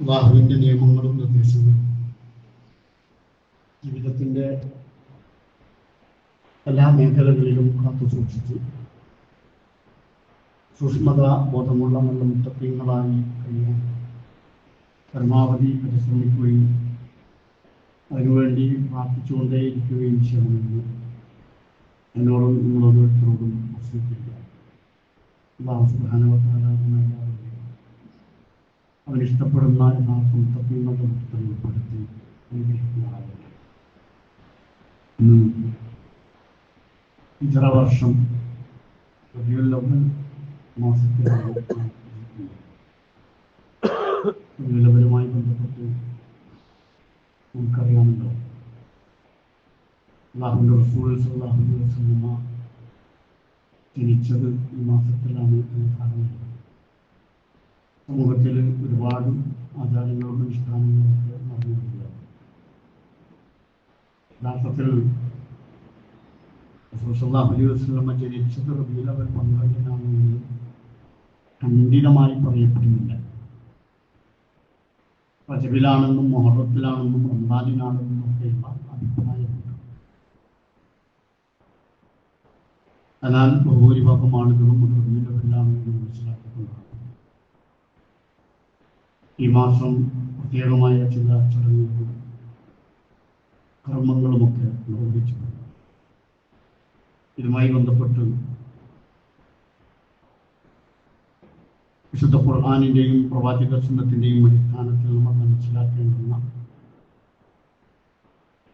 അല്ലാഹുവിൻ്റെ നിയമങ്ങളും നിർദ്ദേശങ്ങളും ജീവിതത്തിൻ്റെ എല്ലാ മേഖലകളിലും കാത്തു സൂക്ഷിച്ച് സൂക്ഷ്മത ബോധമുള്ള നല്ല മുത്തഖീങ്ങളായി കഴിയാൻ പരമാവധി പരിശ്രമിക്കുകയും അതിനുവേണ്ടി പ്രാർത്ഥിച്ചുകൊണ്ടേയിരിക്കുകയും ചെയ്യണമെന്ന് എന്നോടും നിങ്ങളോരോരുത്തരോടും വസിയത്തില്ല. അല്ലാഹു സുബ്ഹാനഹു വ തആല എല്ലാവരെയും അവനിഷ്ടപ്പെടുന്ന യഥാർത്ഥ മുത്തഖീങ്ങളുടെ കൂട്ടത്തിൽ ഉൾപ്പെടുത്തി അനുഗ്രഹിക്കുന്നതാകട്ടെ. ഹിജ്റ വർഷം റബീഉൽ അവ്വൽ മാസത്തിലാണ് റബീഉൽ അവ്വലുമായി ബന്ധപ്പെട്ട് നമുക്കറിയാമല്ലോ, അല്ലാഹുവിൻ്റെ റസൂൽ സ്വല്ലല്ലാഹു അലൈഹി വസല്ലമ ജനിച്ചത് ഈ മാസത്തിലാണ് എന്ന് പറയുന്നത്. സമൂഹത്തിൽ ഒരുപാട് ആചാരങ്ങളും അനുഷ്ഠാനങ്ങളൊക്കെ നടന്നുകൊണ്ടിരിക്കുക. യഥാർത്ഥത്തിൽ റസൂൽ സ്വല്ലല്ലാഹു അലൈഹി വസല്ലമ ജനിച്ചത് റബീഉൽ അവ്വൽ 12-നാണെന്ന് ഖണ്ഡിതമായി പറയപ്പെടുന്നില്ല. റജബിലാണെന്നും മുഹറത്തിലാണെന്നും റമദാനിലാണെന്നും ഒക്കെയുള്ള അഭിപ്രായമുണ്ട്. എന്നാൽ ബഹുഭൂരിഭാഗം ആളുകളും റബീഉൽ അവ്വലാണെന്ന് മനസ്സിലാക്കിക്കൊണ്ടാണ് ഈ മാസം പ്രത്യേകമായ ചില ചടങ്ങുകളും കർമ്മങ്ങളുമൊക്കെ നിർവഹിച്ചിട്ടുണ്ട്. ഇതുമായി ബന്ധപ്പെട്ട് വിശുദ്ധ ഖുർആനിൻ്റെയും പ്രവാചക സുന്നത്തിൻ്റെയും അടിസ്ഥാനത്തിൽ നമ്മൾ മനസ്സിലാക്കേണ്ടുന്ന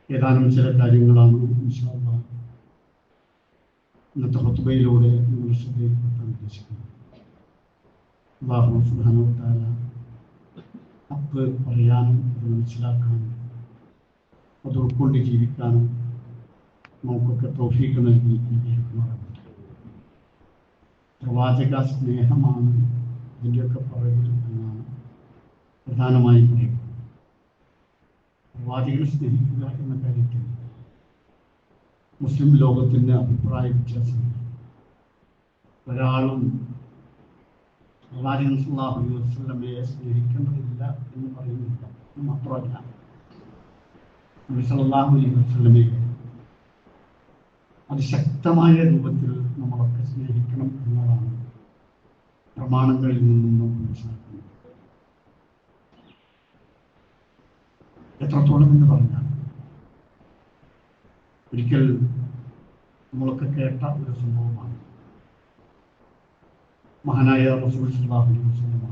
ഏതാനും ചില കാര്യങ്ങളാണ് ഇൻഷാ അല്ലാഹ് ഇന്നത്തെ ഖുത്ബയിലൂടെ നിങ്ങൾ ശ്രദ്ധയിൽപ്പെടുത്താൻ ഉദ്ദേശിക്കുന്നത്. അല്ലാഹു സുബ്ഹാനഹു വ തആല ഹഖ് പറയാനും അത് മനസ്സിലാക്കാനും അത് ഉൾക്കൊണ്ട് ജീവിക്കാനും നമുക്കൊക്കെ തൗഫീഖ് നൽകി അനുഗ്രഹിക്കുമാറാകട്ടെ. പ്രവാചക സ്നേഹമാണ് ഇതിൻ്റെയൊക്കെ പുറകിൽ എന്നാണ് പ്രധാനമായും പറയുന്നത്. പ്രവാചകനെ സ്നേഹിക്കുക എന്ന കാര്യത്തിൽ മുസ്ലിം ലോകത്തിൻ്റെ അഭിപ്രായ വ്യത്യാസമില്ല. ഒരാളും പ്രവാചകൻ സ്വല്ലല്ലാഹു അലൈഹി വസല്ലമയെ സ്നേഹിക്കേണ്ടതില്ല എന്ന് പറയുന്നില്ല. എന്ന് മാത്രമല്ല, നബി സല്ലല്ലാഹു അലൈഹി വസല്ലമയെ അതിശക്തമായ രൂപത്തിൽ നമ്മളൊക്കെ സ്നേഹിക്കണം എന്നതാണ് പ്രമാണങ്ങളിൽ നിന്നും മനസ്സിലാക്കുന്നത്. എത്രത്തോളം എന്ന് പറഞ്ഞാൽ, ഒരിക്കൽ നമ്മളൊക്കെ കേട്ട ഒരു സംഭവമാണ്. മഹാനായ റസൂൽ സ്വല്ലല്ലാഹു അലൈഹി വസല്ലമ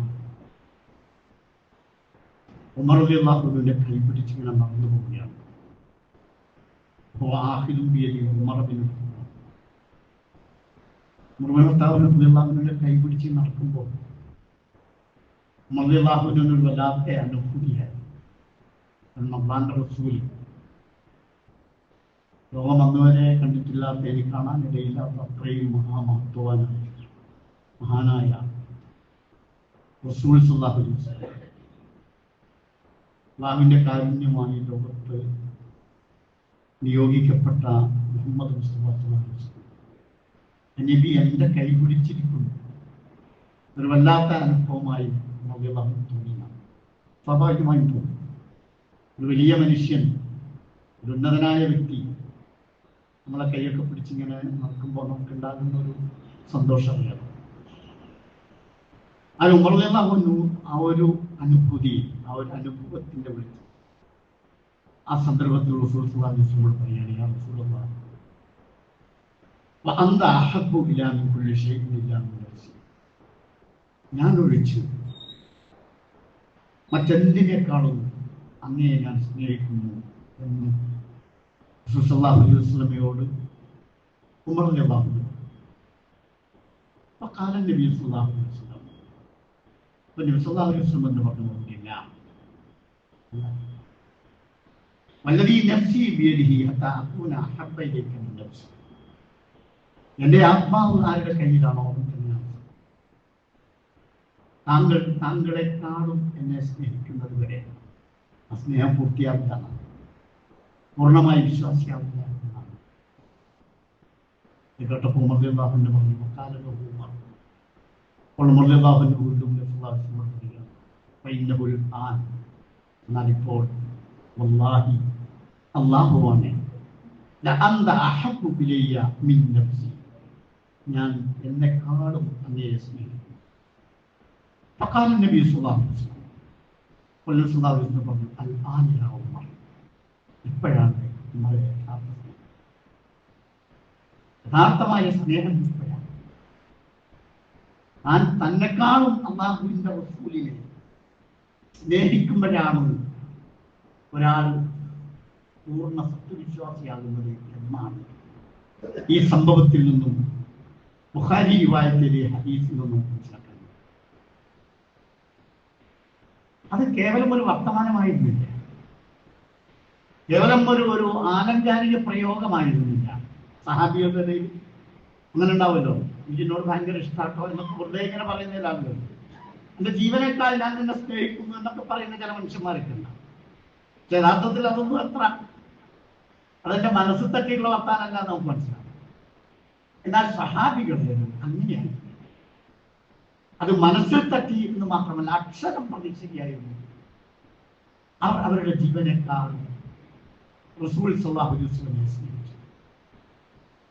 ഉമർ റളിയല്ലാഹു അൻഹുവിന്റെ കൈ പിടിച്ചിങ്ങനെ നടന്നു പോവുകയാണ്. മുർമനത്താവിന്റെ കൈ പിടിച്ച് നടക്കുമ്പോൾ ഉമർ വല്ലാത്ത അനുഭൂതിയായി. അള്ളാഹുവിന്റെ റസൂൽ ലോകം അന്നുവരെ കണ്ടിട്ടില്ലാത്ത, എനിക്ക് കാണാനിടയില്ലാത്ത അത്രയും മഹാമഹത്വവാനായ മഹാനായ റസൂൽ സ്വല്ലല്ലാഹു അലൈഹി വസല്ലം അള്ളാഹുവിന്റെ കാരുണ്യമായി ലോകത്ത് നിയോഗിക്കപ്പെട്ട മുഹമ്മദ് മുസ്തഫ സ്വല്ലല്ലാഹു അലൈഹി വസല്ലം നബി എൻ്റെ കൈ പിടിച്ചിരിക്കുന്നു. ഒരു വല്ലാത്ത അനുഭവമായി തോന്നിയാണ്. സ്വാഭാവികമായും തോന്നും. ഒരു വലിയ മനുഷ്യൻ, ഒരു ഉന്നതനായ വ്യക്തി നമ്മളെ കൈയൊക്കെ പിടിച്ചിങ്ങനെ നടക്കുമ്പോൾ നമുക്കുണ്ടാകുന്ന ഒരു സന്തോഷമറിയാം. ആ ഉമർ റളിയല്ലാഹു അൻഹു ആ ഒരു അനുഭൂതി, ആ ഒരു അനുഭവത്തിൻ്റെ വിളിച്ചു ആ സന്ദർഭത്തിൽ റസൂൽ സ്വല്ലല്ലാഹു അലൈഹി വസല്ലം പറയുകയാണ്, യാ റസൂലല്ലാഹ് വഅന്ത അഹബ്ബു ഇലാ മിൻ കുല്ലി ശൈഇൻ ഇല്ലാ മിൻ നഫ്സി, ഞാൻ ഒഴിച്ച് മറ്റെന്തിനേക്കാളും അങ്ങയെ ഞാൻ സ്നേഹിക്കുന്നു എന്ന് റസൂൽ സ്വല്ലല്ലാഹു അലൈഹി വസല്ലമയോട് ഉമർ റളിയല്ലാഹു അൻഹു. ഫഖാല നബി സ്വല്ലല്ലാഹു അലൈഹി വസല്ലം, നബി സ്വല്ലല്ലാഹു അലൈഹി വസല്ലം എന്ന് പറഞ്ഞില്ല, വല്ലദീ നഫ്സി ബിയദിഹി ഹത്താ അകൂന അഹബ്ബ ഇലൈക മിൻ നഫ്സി, എൻ്റെ ആത്മാവ് ആരുടെ കയ്യിലാണോ അവൻ തന്നെയാണ് താങ്കളെക്കാളും എന്നെ സ്നേഹിക്കുന്നത് വരെ ആ സ്നേഹം പൂർത്തിയാവില്ല, പൂർണ്ണമായി വിശ്വാസിയാവില്ല എന്നാണ്. ഇത് കേട്ടപ്പോൾ ഉമർ റളിയല്ലാഹു അൻഹു പറഞ്ഞു, അപ്പോൾ ഉമർ റളിയല്ലാഹു അൻഹു വീണ്ടും പറയുകയാണ്, എന്നാൽ ഇപ്പോൾ വല്ലാഹി അല്ലാഹുവാണ് ഞാൻ എന്നെക്കാളും അങ്ങയെ സ്നേഹിക്കുന്നു. നബി പറഞ്ഞു ഇപ്പോഴാണ് യഥാർത്ഥമായ സ്നേഹം ഇപ്പോഴാണ്. ഞാൻ തന്നെക്കാളും അല്ലാഹുവിന്റെ റസൂലിനെ സ്നേഹിക്കുമ്പോഴാണ് ഒരാൾ പൂർണ്ണ സത്യവിശ്വാസിയാകുന്നത് എന്നാണ് ഈ സംഭവത്തിൽ നിന്നും ബുഖാരി റിവായത്തിലെ ഹദീസിൽ നിന്നും മനസ്സിലാക്കുന്നത്. അത് കേവലം ഒരു വർത്തമാനമായിരുന്നില്ല, കേവലം ഒരു ആലങ്കാരിക പ്രയോഗമായിരുന്നില്ല. സഹാബികളുടെ അങ്ങനെ ഉണ്ടാവുമല്ലോ, ഇതിനോട് ഭയങ്കര ഇഷ്ടാട്ടോ എന്നൊക്കെ വെറുതെ ഇങ്ങനെ പറയുന്നതിലാണ് എന്റെ ജീവനേക്കാൾ ഞാൻ നിന്നെ സ്നേഹിക്കുന്നു എന്നൊക്കെ പറയുന്ന ചില മനുഷ്യന്മാരൊക്കെ ഉണ്ടാവും. യഥാർത്ഥത്തിൽ അതൊന്നും അതെന്റെ മനസ്സിൽ തട്ടിയുള്ള വർത്താനല്ല നമുക്ക് മനസ്സിലാവും. എന്നാൽ സഹാബികളുടെ അങ്ങനെയാണ്. അത് മനസ്സിൽ തട്ടി എന്ന് മാത്രമല്ല, അക്ഷരം പ്രതീക്ഷയായിരുന്നു. അവർ അവരുടെ ജീവനേക്കാൾ റസൂൽ സ്വല്ലല്ലാഹു അലൈഹി വസല്ലമയെ സ്നേഹിച്ചു.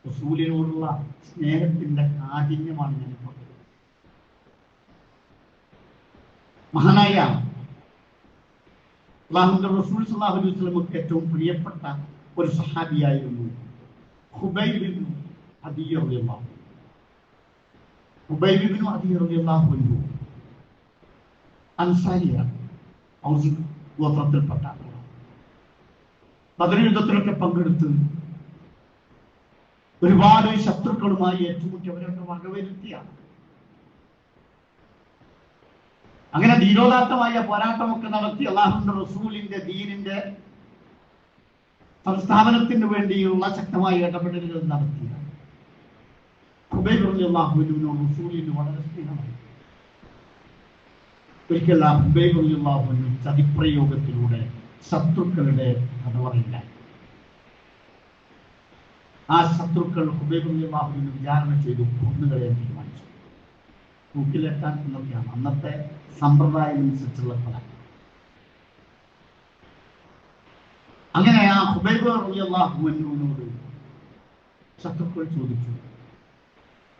റസൂലിനോടുള്ള സ്നേഹത്തിന്റെ കാഠിന്യമാണ് ഞാൻ ഇപ്പോൾ മഹാനായ അല്ലാഹുവിന്റെ റസൂൽ സ്വല്ലല്ലാഹു അലൈഹി വസല്ലമക്ക് ഏറ്റവും പ്രിയപ്പെട്ട ഒരു സഹാബിയായിരുന്നു ഖുബൈബ് ഇബ്നു അദീ റളിയല്ലാഹു അൻഹു. ഖുബൈബ് ഇബ്നു അദീ റളിയല്ലാഹു അൻഹു അൻസാരിയാണ്, ഔസ് ഗോത്രത്തിൽപ്പെട്ട ആളാണ്. ബദർ യുദ്ധത്തിലൊക്കെ പങ്കെടുത്ത് ഒരുപാട് ശത്രുക്കളുമായി ഏറ്റുമുട്ടി അവരൊക്കെ വകവരുത്തിയാണ്. അങ്ങനെ ധീരോദാത്തമായ പോരാട്ടമൊക്കെ നടത്തി അല്ലാഹുവിന്റെ റസൂലിന്റെ ദീനിന്റെ സംസ്ഥാപനത്തിന് വേണ്ടിയുള്ള ശക്തമായ ഇടപെടലുകൾ നടത്തിയ ഖുബൈബ് റളിയല്ലാഹു അൻഹുവിനോട് റസൂലിന് വളരെ സ്നേഹമായി. ഒരിക്കൽ ഖുബൈബ് റളിയല്ലാഹു അൻഹു ചതിപ്രയോഗത്തിലൂടെ ശത്രുക്കളുടെ കഥ പറയില്ല. ആ ശത്രുക്കൾ ഖുബൈബ് റളിയല്ലാഹു അൻഹു വിചാരണ ചെയ്തു കൊന്നുകളയാൻ തീരുമാനിച്ചു. തൂക്കിലേറ്റാൻ എന്നൊക്കെയാണ് അന്നത്തെ സമ്പ്രദായം അനുസരിച്ചുള്ള ഫലം. അങ്ങനെ ആ ഖുബൈബ് റളിയല്ലാഹു അൻഹുവിനോട് ശത്രുക്കൾ ചോദിച്ചു,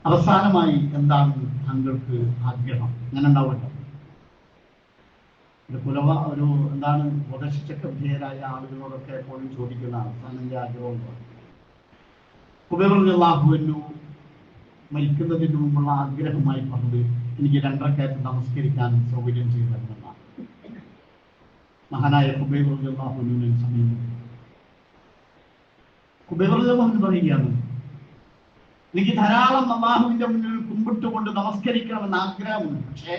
അവസാനമായി എന്താണ് താങ്കൾക്ക് ആഗ്രഹം? അങ്ങനെ ഉണ്ടാവട്ടെ, ഒരു എന്താണ് വധശിക്ഷയ്ക്ക് വിധേയരായ ആളുകളോടൊക്കെ എപ്പോഴും ചോദിക്കുന്ന അവസാനന്റെ ആഗ്രഹം. ഖുബൈബ് റളിയല്ലാഹു അൻഹു മരിക്കുന്നതിന് മുമ്പുള്ള ആഗ്രഹമായി പറഞ്ഞത്, എനിക്ക് 2 റക്അത്ത് നമസ്കരിക്കാൻ സൗകര്യം ചെയ്തു തരണമെന്നാണ്. മഹാനായ ഖുബൈബ് റളിയല്ലാഹു അൻഹുവിനെ സമീപിച്ചു. ഖുബൈബ് റളിയല്ലാഹു അൻഹു പറയുകയാണ്, എനിക്ക് ധാരാളം അല്ലാഹുവിന്റെ മുന്നിൽ കുമ്പിട്ടുകൊണ്ട് നമസ്കരിക്കണമെന്ന് ആഗ്രഹമുണ്ട്. പക്ഷേ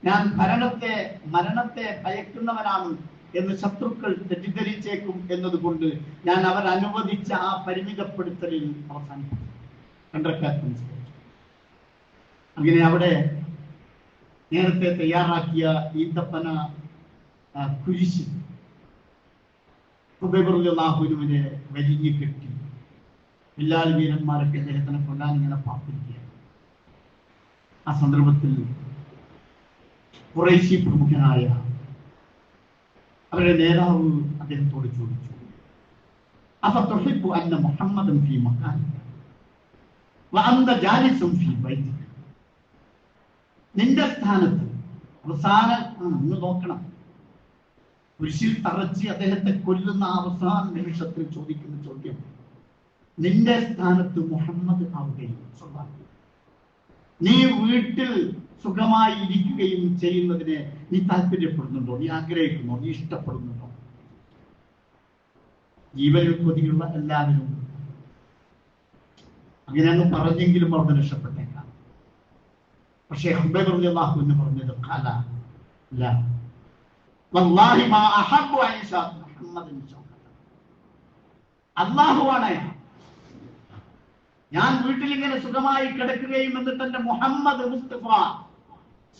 ഞാൻ മരണത്തെ ഭയക്കുന്നവനാണ് എന്ന് ശത്രുക്കൾ തെറ്റിദ്ധരിച്ചേക്കും എന്നതുകൊണ്ട് ഞാൻ അവരനുവദിച്ച ആ പരിമിതപ്പെടുത്തലിൽ അവസാനിപ്പിച്ചു. 2 റക്അത്ത് നമസ്കരിച്ചു. അങ്ങനെ അവിടെ നേരത്തെ തയ്യാറാക്കിയ ഈന്തപ്പന കുരിശ് ഖുബൈബ് റളിയല്ലാഹു അൻഹുവിനെ വലിഞ്ഞു കെട്ടി ബിലാൽ വീരന്മാരൊക്കെ അദ്ദേഹത്തിനെ കൊല്ലാൻ ഇങ്ങനെ പാർത്തിരിക്കുകയാണ്. ആ സന്ദർഭത്തിൽ ഖുറൈശി പ്രമുഖനായ അവരുടെ നേതാവ് അദ്ദേഹത്തോട് ചോദിച്ചു, അഫതുഹിബ്ബു അന്ന മുഹമ്മദൻ ഫീ മക്കാനിക വഅന്ത ജാലിസുൻ ഫീ ബൈതിക. നിന്റെ സ്ഥാനത്ത് അവസാനം ഒന്ന് നോക്കണം, കുരിശിൽ തറച്ച് അദ്ദേഹത്തെ കൊല്ലുന്ന അവസാന നിമിഷത്തിൽ ചോദിക്കുന്ന ചോദ്യം, നിന്റെ സ്ഥാനത്ത് മുഹമ്മദ് ആവുകയും നീ വീട്ടിൽ സുഖമായി ഇരിക്കുകയും ചെയ്യുന്നതിനെ നീ താല്പര്യപ്പെടുന്നുണ്ടോ? നീ ആഗ്രഹിക്കുന്നോ? നീ ഇഷ്ടപ്പെടുന്നുണ്ടോ? ജീവനിൽ കൊതിയുള്ള എല്ലാവരും അങ്ങനെ അങ്ങ് പറഞ്ഞെങ്കിലും അവിടെ രക്ഷപ്പെട്ടേക്കാം. പക്ഷേ ഖുബൈബ് റളിയല്ലാഹു അൻഹു പറഞ്ഞത് ഖാല ലാ വല്ലാഹി മാ അഹബ്ബു ഐസ മുഹമ്മദിൻ ശൗകത. അല്ലാഹുവാണ്, ഞാൻ വീട്ടിൽ ഇങ്ങനെ സുഖമായി കിടക്കുകയും എന്നിട്ട് എന്റെ മുഹമ്മദ് മുസ്തഫ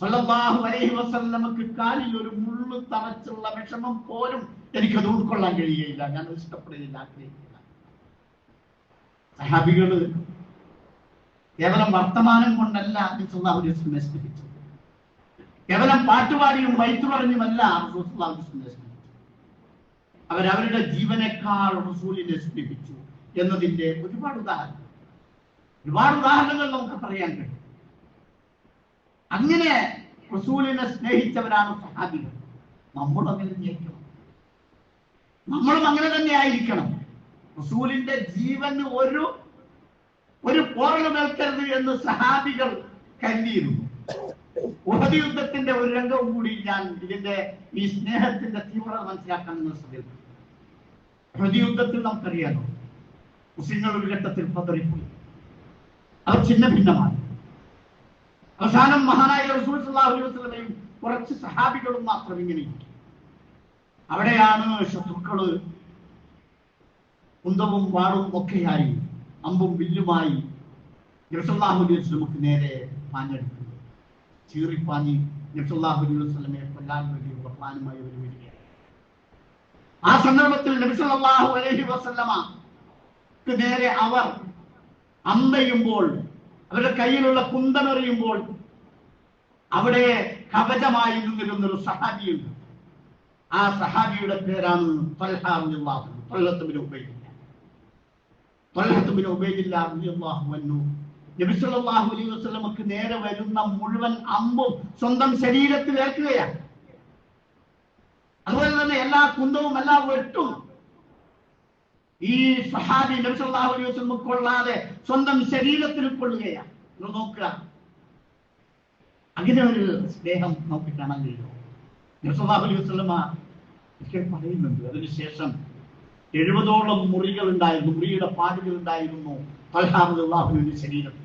സല്ലല്ലാഹു അലൈഹി വസല്ലമക്ക് കാലിൽ ഒരു മുള്ളു തറച്ചുള്ള വിഷമം പോലും എനിക്കത് ഉൾക്കൊള്ളാൻ കഴിയുകയില്ല, ഞാൻ ഇഷ്ടപ്പെടുകയില്ല, ആഗ്രഹിക്കില്ല. സഹാബികള് കേവലം വർത്തമാനം കൊണ്ടല്ല നബി സല്ലല്ലാഹു അലൈഹി വസല്ലമയെ സ്നേഹിച്ചത്, കേവലം പാട്ടുപാടിയും വൈത്തു പറഞ്ഞുമല്ല അവരവരുടെ ജീവനേക്കാൾ റസൂലിനെ സ്നേഹിച്ചു എന്നതിന്റെ ഒരുപാട് ഉദാഹരണങ്ങൾ നമുക്ക് പറയാൻ കഴിയും. അങ്ങനെ റസൂലിനെ സ്നേഹിച്ചവരാണ് സഹാബികൾ. നമ്മളും അങ്ങനെ തന്നെയായിരിക്കണം. നമ്മളും അങ്ങനെ തന്നെ ആയിരിക്കണം. റസൂലിന്റെ ജീവന് ഒരു പോറലുമേൽക്കരുത് എന്ന് സഹാബികൾ കരുതിയിരുന്നു. ഉഹദ് യുദ്ധത്തിന്റെ ഒരു രംഗവും കൂടി ഞാൻ ഇതിന്റെ ഈ സ്നേഹത്തിന്റെ തീവ്രത മനസ്സിലാക്കാൻ ശ്രമിക്കുന്നു. ഉഹദ് യുദ്ധത്തിൽ നമുക്കറിയാലോ, മുസ്ലിങ്ങൾ ഒരു ഘട്ടത്തിൽ പതറിപ്പോയി. അവർ ഛിന്ന ഭിന്നമായി. അവസാനം മഹാനായ റസൂൽ സല്ലല്ലാഹു അലൈഹി വസല്ലമയും കുറച്ച് സഹാബികളും മാത്രം ഇങ്ങനെ. അവിടെയാണ് ശത്രുക്കള് കുന്തവും വാളും ഒക്കെയായി അമ്പും വില്ലുമായി നബി സല്ലല്ലാഹു അലൈഹി വസല്ലമക്ക് നേരെ പാഞ്ഞെടുക്കുന്നത്. ചീറിപ്പാഞ്ഞി നബി സല്ലല്ലാഹു അലൈഹി വസല്ലമയെ കൊല്ലാൻ വേണ്ടിയുള്ള പ്ലാനുമായി അവർ വരികയാണ്. ആ സന്ദർഭത്തിൽ നബി സല്ലല്ലാഹു അലൈഹി വസല്ലമക്ക് നേരെ അവർ അമ്പെയ്യുമ്പോൾ, അവരുടെ കയ്യിലുള്ള കുന്തമെറിയുമ്പോൾ അവിടെ കവചമായി നിന്നിരുന്നൊരു സഹാബിയുണ്ട്. ആ സഹാബിയുടെ പേരാണ് ത്വൽഹ റളിയല്ലാഹു അൻഹു. ത്വൽഹത്ത് ബിൻ ഉബൈദില്ലാഹ് റളിയല്ലാഹു അൻഹു നബി സല്ലല്ലാഹു അലൈഹി വസല്ലമക്ക് നേരെ വരുന്ന മുഴുവൻ അമ്പും സ്വന്തം ശരീരത്തിൽ ഏൽക്കുകയാണ്. അതുപോലെ തന്നെ എല്ലാ കുന്തവും എല്ലാ വെട്ടും ഈ സഹാബി നബി സല്ലല്ലാഹു അലൈഹി വസല്ലം കൊള്ളാതെ സ്വന്തം ശരീരത്തിൽ കൊള്ളുകയാണ്. നോക്കുക, അങ്ങനെ ഒരു സ്നേഹം നമുക്ക് കാണാൻ കഴിയുമോ? നബി സല്ലല്ലാഹു അലൈഹി വസല്ലം ഒക്കെ പറയുന്നുണ്ട്, അതിനുശേഷം 70ഓളം മുറികൾ ഉണ്ടായിരുന്നു, മുറിയുടെ പാടുകൾ ഉണ്ടായിരുന്നു ത്വൽഹ റളിയല്ലാഹു അൻഹുവിന്റെ ശരീരത്തിൽ.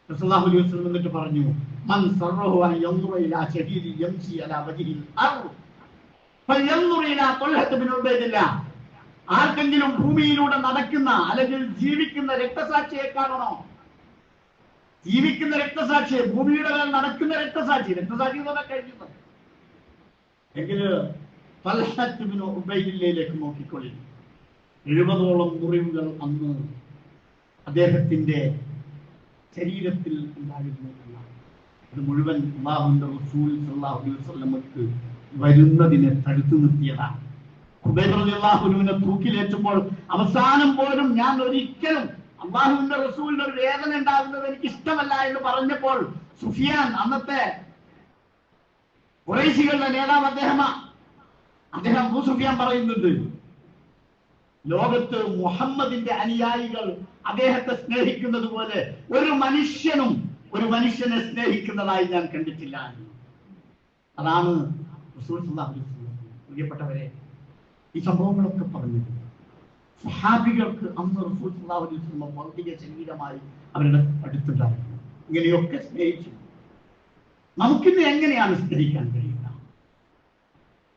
നബി സല്ലല്ലാഹു അലൈഹി വസല്ലം എന്നിട്ട് പറഞ്ഞു, മൻ സർറഹു അൻ യൻദുറ ഇലാ ശഹീദി യംശി അലാ വജ്ഹിൽ അർദ് ഫയൻദുർ ഇലാ ത്വൽഹ ബിൻ ഉബൈദില്ലാഹ്. ആർക്കെങ്കിലും ഭൂമിയിലൂടെ നടക്കുന്ന അല്ലെങ്കിൽ ജീവിക്കുന്ന രക്തസാക്ഷിയെ കാണണോ? ജീവിക്കുന്ന രക്തസാക്ഷിയെ, ഭൂമിയുടെ മേൽ നടക്കുന്ന രക്തസാക്ഷി എന്ന് പറഞ്ഞാൽ കഴിയുന്നത് എങ്കിൽ ത്വൽഹത്ത് ബിൻ ഉബൈദില്ലയിലേക്ക് നോക്കിക്കൊള്ളി. 70ഓളം മുറിവുകൾ അന്ന് അദ്ദേഹത്തിന്റെ ശരീരത്തിൽ ഉണ്ടായിരുന്നു. അത് മുഴുവൻ അല്ലാഹുവിന്റെ റസൂൽ സല്ലല്ലാഹു അലൈഹി വസല്ലമക്ക് വരുന്നതിനെ തടുത്തു നിർത്തിയതാണ്. ഖുബൈബ് റളിയല്ലാഹു അൻഹുവിനെ തൂക്കിലേറ്റുമ്പോൾ അവസാനം പോലും ഞാൻ ഒരിക്കലും അല്ലാഹുവിന്റെ റസൂലിന് ഒരു വേദന ഉണ്ടാകുന്നത് എനിക്ക് ഇഷ്ടമല്ല എന്ന് പറഞ്ഞപ്പോൾ സുഫിയാൻ, അന്നത്തെ ഖുറൈശികളുടെ നേതാവ് അദ്ദേഹം അബൂ സുഫിയാൻ പറയുന്നുണ്ട്, ലോകത്ത് മുഹമ്മദിന്റെ അനുയായികൾ അദ്ദേഹത്തെ സ്നേഹിക്കുന്നത് പോലെ ഒരു മനുഷ്യനെ സ്നേഹിക്കുന്നതായി ഞാൻ കണ്ടിട്ടില്ല. അതാണ് റസൂൽ സല്ലല്ലാഹു അലൈഹി വസല്ലം. പ്രിയപ്പെട്ടവരെ, ഈ സംഭവങ്ങളൊക്കെ പറഞ്ഞത് സഹാബികൾക്ക് അന്ന് റസൂൽ സല്ലല്ലാഹു അലൈഹി വസല്ലം ഭൗതിക ശരീരമായി അവരുടെ അടുത്തുണ്ടായിരുന്നു. ഇങ്ങനെയൊക്കെ സ്നേഹിച്ചു. നമുക്കിന്ന് എങ്ങനെയാണ് സ്നേഹിക്കാൻ കഴിയുക?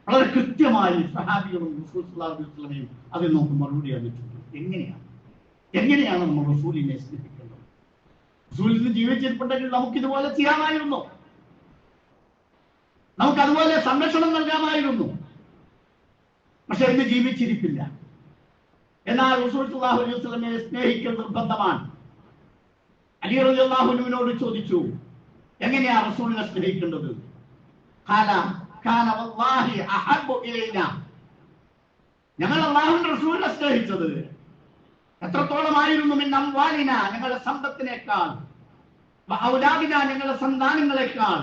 വളരെ കൃത്യമായി സഹാബികളും റസൂൽ സല്ലല്ലാഹു അലൈഹി വസല്ലമയും അതിൽ നമുക്ക് മറുപടി അറിയിച്ചിട്ടുണ്ട്. എങ്ങനെയാണ് നമ്മൾ റസൂലിനെ സ്നേഹിക്കേണ്ടത്? റസൂലിന് ജീവിച്ചിട്ടുണ്ടെങ്കിൽ നമുക്കിതുപോലെ ചെയ്യാമായിരുന്നു, നമുക്കതുപോലെ സംരക്ഷണം നൽകാമായിരുന്നു. പക്ഷെ ഇന്ന് ജീവിച്ചിരിപ്പില്ല. എന്നാൽ റസൂൽ സല്ലല്ലാഹു അലൈഹി വസല്ലമയെ സ്നേഹിക്കൽ നിർബന്ധമാണ്. അലി റളിയല്ലാഹു അൻഹുവിനോട് ചോദിച്ചു, എങ്ങനെയാ റസൂലിനെ സ്നേഹിക്കേണ്ടത്? ഞങ്ങൾ അല്ലാഹുവിന്റെ റസൂലിനെ സ്നേഹിച്ചത് എത്രത്തോളമായിരുന്നു? മിൻ അംവാലിന, ഞങ്ങളുടെ സമ്പത്തിനേക്കാൾ, ഔലാദിന, ഞങ്ങളുടെ സന്താനങ്ങളെക്കാൾ,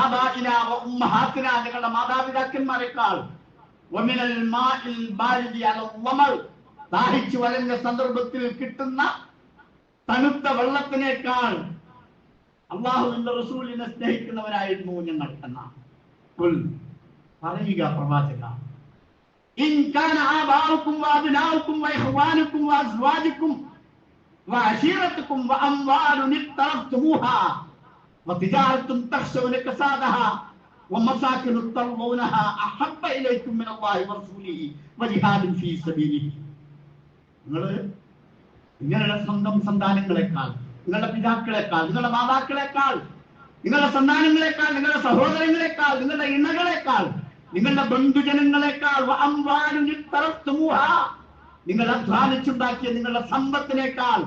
ആബാഇന ഉമ്മഹാത്തിന, ഞങ്ങളുടെ മാതാപിതാക്കന്മാരെക്കാൾ, വമിനൽ മാഇൽ ബാരിദി അലൽ വമൽ, ദാഹിച്ചു വലഞ്ഞ സന്ദർഭത്തിൽ കിട്ടുന്ന തണുത്ത വെള്ളത്തിനേക്കാൾ അല്ലാഹുവിന്റെ റസൂലിനെ സ്നേഹിക്കുന്നവരായിരുന്നു ഞങ്ങൾ എന്നാണ്. പറയുക പ്രവാചക, ഇൻ കാന ആബാഉകും വഅബ്നാഉകും വഇഖ്വാനുകും വഅസ്വാജുകും വഅശീറതുകും വഅംവാലുൻ ഇഖ്തറഫ്തുമുഹാ വതിജാറത്തുൻ തഖ്ശൗന കസാദഹാ വമസാകിനു തർളൂനഹാ അഹബ്ബ ഇലൈക്കും മിനല്ലാഹി വറസൂലിഹി വജിഹാദിൻ ഫീ സബീലിഹി. നിങ്ങളുടെ സ്വന്തം സന്താനങ്ങളെക്കാൾ, നിങ്ങളുടെ പിതാക്കളെക്കാൾ, നിങ്ങളുടെ മാതാക്കളെക്കാൾ, നിങ്ങളുടെ സന്താനങ്ങളെക്കാൾ, നിങ്ങളുടെ സഹോദരങ്ങളെക്കാൾ, നിങ്ങളുടെ ഇണകളെക്കാൾ, നിങ്ങളുടെ ബന്ധുജനങ്ങളെക്കാൾ, നിങ്ങൾ അധ്വാനിച്ചുണ്ടാക്കിയ നിങ്ങളുടെ സമ്പത്തിനേക്കാൾ,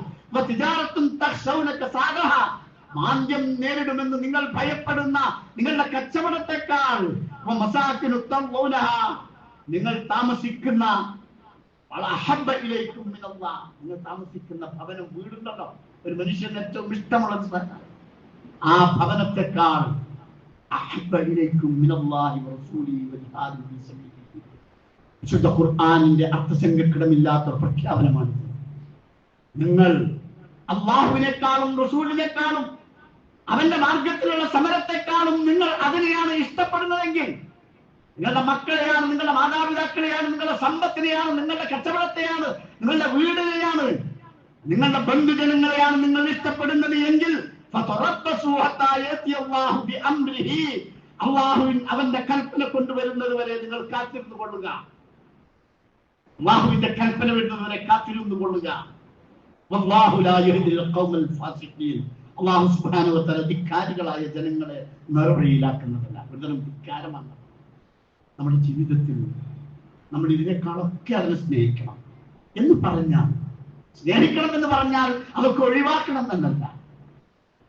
മാന്ദ്യം നേരിടുമെന്ന് നിങ്ങൾ ഭയപ്പെടുന്ന നിങ്ങളുടെ കച്ചവടത്തെക്കാൾ നിങ്ങൾ താമസിക്കുന്ന നിങ്ങൾ താമസിക്കുന്ന ഭവനം, വീടുണ്ടല്ലോ, ഒരു മനുഷ്യന് ഏറ്റവും ഇഷ്ടമുള്ള സ്ഥലം, ആ ഭവനത്തെക്കാൾ വിശുദ്ധ ഖുർആനിന്റെ അർത്ഥസംഖ്യക്കിടമില്ലാത്ത പ്രഖ്യാപനമാണ്. നിങ്ങൾ അള്ളാഹുവിനേക്കാളും റസൂലിനേക്കാളും അവന്റെ മാർഗത്തിലുള്ള സമരത്തെക്കാളും നിങ്ങൾ അതിനെയാണ് ഇഷ്ടപ്പെടുന്നതെങ്കിൽ, നിങ്ങളുടെ മക്കളെയാണ്, നിങ്ങളുടെ മാതാപിതാക്കളെയാണ്, നിങ്ങളുടെ സമ്പത്തിനെയാണ്, നിങ്ങളുടെ കച്ചവടത്തെയാണ്, നിങ്ങളുടെ വീടിനെയാണ്, നിങ്ങളുടെ ബന്ധുജനങ്ങളെയാണ് നിങ്ങൾ ഇഷ്ടപ്പെടുന്നത് എങ്കിൽ അള്ളാഹുവിൻ അവന്റെ കൽപ്പന കൊണ്ടുവരുന്നത് വരെ നിങ്ങൾ കാത്തിരുന്നു കൊള്ളുക. അള്ളാഹുവിന്റെ കൽപ്പന വരുന്നത് വരെ കാത്തിരുന്നു കൊള്ളുക. അള്ളാഹു സുബ്ഹാനഹു വ തആല ധിക്കാരികളായ ജനങ്ങളെ നേർവഴിയിലാക്കുന്നതല്ല, ഒരുതരം ധിക്കാരമാണ്. നമ്മുടെ ജീവിതത്തിൽ നമ്മൾ ഇതിനേക്കാളൊക്കെ അതിനെ സ്നേഹിക്കണം എന്ന് പറഞ്ഞാൽ, സ്നേഹിക്കണം എന്ന് പറഞ്ഞാൽ അതൊക്കെ ഒഴിവാക്കണം എന്നല്ല.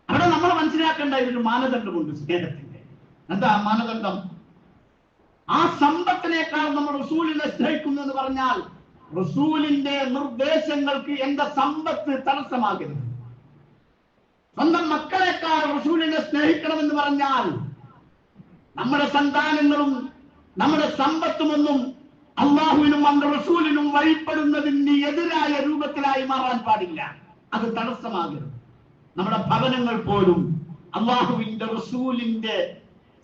അവിടെ നമ്മൾ മനസ്സിലാക്കേണ്ട ഒരു മാനദണ്ഡമുണ്ട് സ്നേഹത്തിന്റെ. എന്താ മാനദണ്ഡം? ആ സമ്പത്തിനേക്കാൾ നമ്മൾ റസൂലിനെ സ്നേഹിക്കുന്നു എന്ന് പറഞ്ഞാൽ റസൂലിന്റെ നിർദ്ദേശങ്ങൾക്ക് എന്റെ സമ്പത്ത് തടസ്സമാകരുത്. സ്വന്തം മക്കളെക്കാൾ റസൂലിനെ സ്നേഹിക്കണമെന്ന് പറഞ്ഞാൽ നമ്മുടെ സന്താനങ്ങളും നമ്മുടെ സമ്പത്തുമൊന്നും അള്ളാഹുവിനും അവന്റെ റസൂലിനും വഴിപ്പെടുന്നതിന് എതിരായ രൂപത്തിലായി മാറാൻ പാടില്ല. അത് തടസ്സമാകരുത്. നമ്മുടെ ഭവനങ്ങൾ പോലും അള്ളാഹുവിന്റെ റസൂലിന്റെ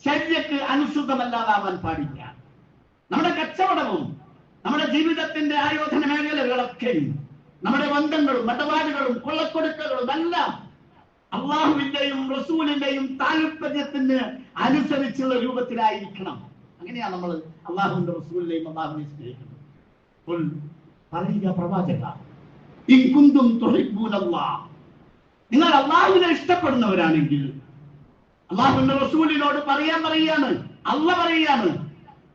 ചര്യക്ക് അനുസൃതമല്ലാതാവാൻ പാടില്ല. നമ്മുടെ കച്ചവടവും നമ്മുടെ ജീവിതത്തിന്റെ ആയോധന മേഖലകളൊക്കെയും നമ്മുടെ ബന്ധങ്ങളും ഇടപാടുകളും കൊള്ളക്കൊടുക്കലുകളും എല്ലാം അള്ളാഹുവിന്റെയും റസൂലിന്റെയും താല്പര്യത്തിന് അനുസരിച്ചുള്ള രൂപത്തിലായിരിക്കണം. അങ്ങനെയാണ് നമ്മൾ അള്ളാഹുവിന്റെ റസൂലിനെയും അള്ളാഹുവിനെ സ്നേഹിക്കുന്നത്. പറയുക പ്രവാചക, ഇൻ കുന്തും തുഹിബ്ബൂനല്ലാഹ്, നിങ്ങൾ അള്ളാഹുവിനെ ഇഷ്ടപ്പെടുന്നവരാണെങ്കിൽ അള്ളാഹുവിന്റെ റസൂലിനോട് പറയാണ്, അള്ളാഹ് പറയാണ്,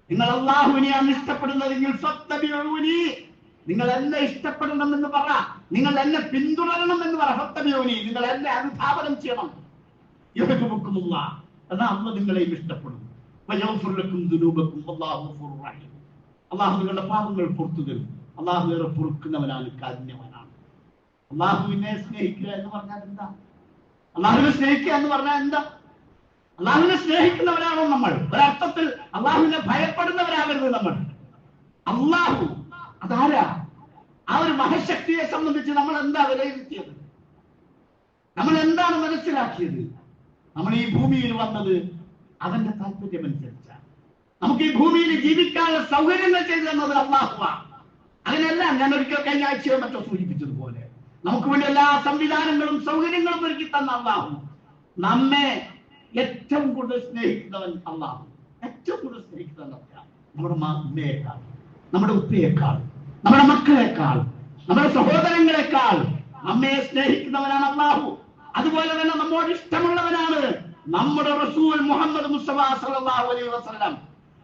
നിങ്ങൾ അള്ളാഹുവിനെയാണ് ഇഷ്ടപ്പെടുന്നതെങ്കിൽ ഫത്തബിഊനി, നിങ്ങൾ എന്നെ ഇഷ്ടപ്പെടണമെന്ന് പറ, നിങ്ങൾ എന്നെ പിന്തുടരണം എന്ന് പറ. ഫത്തബിഊനി, നിങ്ങൾ എന്നെ അനുധാവനം ചെയ്യണം. യഹ്ബുക്കുമുല്ലാഹ്, എന്നാ അള്ളാഹ് നിങ്ങളെയും ഇഷ്ടപ്പെടും. വയഗ്ഫിർ ലക്കും ദുനൂബക്കും വല്ലാഹു ഗഫൂറുർ റഹീം, അള്ളാഹു നിങ്ങളുടെ പാപങ്ങൾ പുറത്തു തരും. അള്ളാഹു ഏറെ പൊറുക്കുന്നവനാണ്, കാരുണ്യവാനാണ്. അള്ളാഹുവിനെ സ്നേഹിക്കുക എന്ന് പറഞ്ഞാൽ എന്താ? അള്ളാഹുവിനെ സ്നേഹിക്കുക എന്ന് പറഞ്ഞാൽ എന്താ? അള്ളാഹുവിനെ സ്നേഹിക്കുന്നവരാണോ നമ്മൾ? ഒരർത്ഥത്തിൽ അള്ളാഹുവിനെ ഭയപ്പെടുന്നവരാകരുത് നമ്മൾ. അള്ളാഹു അതാരാ? ആ ഒരു മഹശക്തിയെ സംബന്ധിച്ച് നമ്മൾ എന്താ വിലയിരുത്തിയത്? നമ്മൾ എന്താണ് മനസ്സിലാക്കിയത്? നമ്മൾ ഈ ഭൂമിയിൽ വന്നത് അവന്റെ താല്പര്യമനുസരിച്ചാണ്. നമുക്ക് ഈ ഭൂമിയിൽ ജീവിക്കാനുള്ള സൗകര്യങ്ങൾ ചെയ്തു തന്നത് അള്ളാഹുവാണ്. അങ്ങനെയല്ല, ഞാൻ ഒരിക്കൽ കഴിഞ്ഞ ആഴ്ചയോ മറ്റോ സൂചിപ്പിച്ചതുപോലെ നമുക്ക് വേണ്ടി എല്ലാ സംവിധാനങ്ങളും സൗകര്യങ്ങളും ഒരുക്കി തന്ന അള്ളാഹു. നമ്മെ ഏറ്റവും കൂടുതൽ സ്നേഹിക്കുന്നവൻ അള്ളാഹു. ഏറ്റവും കൂടുതൽ സ്നേഹിക്കുന്നവൻ നമ്മുടെ അമ്മയേക്കാൾ, നമ്മുടെ ഉപ്പയേക്കാൾ, നമ്മുടെ മക്കളെക്കാൾ, നമ്മുടെ സഹോദരങ്ങളെക്കാൾ നമ്മെ സ്നേഹിക്കുന്നവനാണ് അള്ളാഹു. അതുപോലെ തന്നെ നമ്മോട് ഇഷ്ടമുള്ളവനാണ് നമ്മുടെ റസൂൽ മുഹമ്മദ് മുസ്തഫ സല്ലല്ലാഹു അലൈഹി വസല്ലം.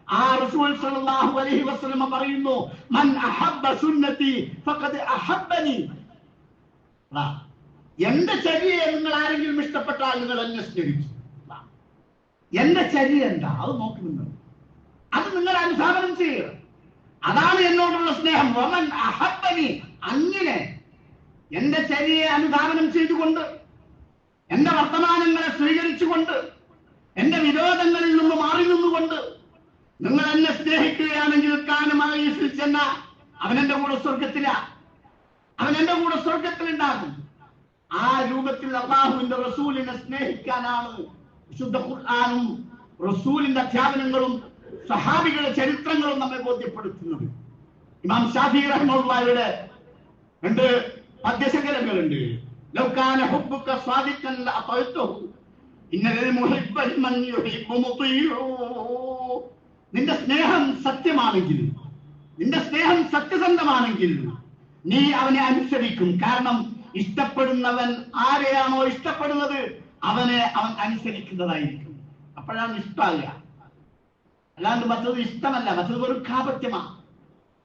ആ റസൂൽ സല്ലല്ലാഹു അലൈഹി വസല്ലം പറയുന്നു, മൻ അഹബ്ബ സുന്നതി ഫഖദ് അഹബ്ബനി. എന്റെ ചര്യയെ നിങ്ങൾ ആരെങ്കിലും ഇഷ്ടപ്പെട്ടാൽ നിങ്ങൾ എന്നെ സ്നേഹിച്ചു. എന്റെ ചര്യ എന്താ അത് നോക്കി നിങ്ങൾ, അത് നിങ്ങൾ അനുധാവനം ചെയ്യുക. അതാണ് എന്നോടുള്ള സ്നേഹം. വമൻ അഹബ്ബനി, അങ്ങനെ എന്റെ ചര്യയെ അനുധാവനം ചെയ്തുകൊണ്ട്, എന്റെ വർത്തമാനങ്ങളെ സ്വീകരിച്ചുകൊണ്ട്, എന്റെ വിരോധങ്ങളിൽ നിന്ന് മാറി നിന്നുകൊണ്ട് നിങ്ങൾ എന്നെ സ്നേഹിക്കുകയാണെങ്കിൽ കാനുമായി ചെന്ന അവൻ എന്റെ കൂടെ സ്വർഗത്തില, അവൻ എന്റെ കൂടെ സ്വർഗത്തിലുണ്ടാകും. ആ രൂപത്തിൽ അള്ളാഹുവിന്റെ റസൂലിനെ സ്നേഹിക്കാനാണ് വിശുദ്ധ ഖുർആനും റസൂലിന്റെ അധ്യാപനങ്ങളും സഹാബികളുടെ ചരിത്രങ്ങളും നമ്മെ ബോധ്യപ്പെടുത്തുന്നത്. ഇമാം ഷാഫി റഹ്മത്തുള്ളാഹിയുടെ 2 പദ്യശകലങ്ങളുണ്ട്. ലൗ കാന ഹുബ്ബുക സ്വാദിഖൻ ലഅതഅതുഹു ഇന്നൽ മുഹിബ്ബ ലിമൻ യുഹിബ്ബു മുതീഉ. നിന്റെ സ്നേഹം സത്യമാണെങ്കിൽ, നിന്റെ സ്നേഹം സത്യസന്ധമാണെങ്കിൽ നീ അവനെ അനുസരിക്കും. കാരണം ഇഷ്ടപ്പെടുന്നവൻ ആരെയാണോ ഇഷ്ടപ്പെടുന്നത് അവനെ അവൻ അനുസരിക്കുന്നതായിരിക്കും. അപ്പോഴാണ് ഇഷ്ടമാകുക. അല്ലാണ്ട് മറ്റത് ഇഷ്ടമല്ല, മറ്റത് വെറും കാപട്യമാ,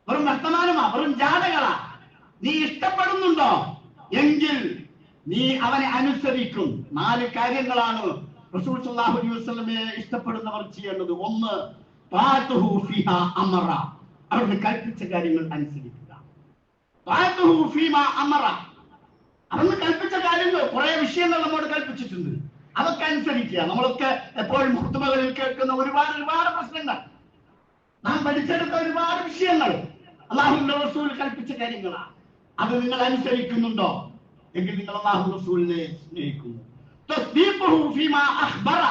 വെറും വർത്തമാനമാ, വെറും ജാടകളാ. നീ ഇഷ്ടപ്പെടുന്നുണ്ടോ എങ്കിൽ നീ അവനെ അനുസരിക്കും. 4 കാര്യങ്ങളാണ് റസൂൽ സല്ലല്ലാഹു അലൈഹി വസല്ലമയെ ഇഷ്ടപ്പെടുന്നവർ ചെയ്യേണ്ടത്. 1, താഅതുഹു ഫീമാ അമറ, അവർക്ക് കൽപ്പിച്ച കാര്യങ്ങൾ അനുസരിക്കുക. താഅതുഹു ഫീമാ അമറ, അവന് കൽപ്പിച്ച കാര്യങ്ങൾ, കുറെ വിഷയങ്ങൾ നമ്മോട് കൽപ്പിച്ചിട്ടുണ്ട്, അതൊക്കെ അനുസരിക്കുക. നമ്മളൊക്കെ എപ്പോഴും ഖുതുബകളിൽ കേൾക്കുന്ന ഒരുപാട് പ്രശ്നങ്ങൾ, നാം പഠിച്ചെടുത്ത ഒരുപാട് വിഷയങ്ങൾ അല്ലാഹുവിന്റെ റസൂൽ കൽപ്പിച്ച കാര്യങ്ങളാണ്. അത് നിങ്ങൾ അനുസരിക്കുന്നുണ്ടോ? എങ്കിൽ നിങ്ങൾ അല്ലാഹു റസൂലിനെ സ്നേഹിക്കുന്നു. തസ്ദീഖുഹു ഫീമാ അഖ്ബറ,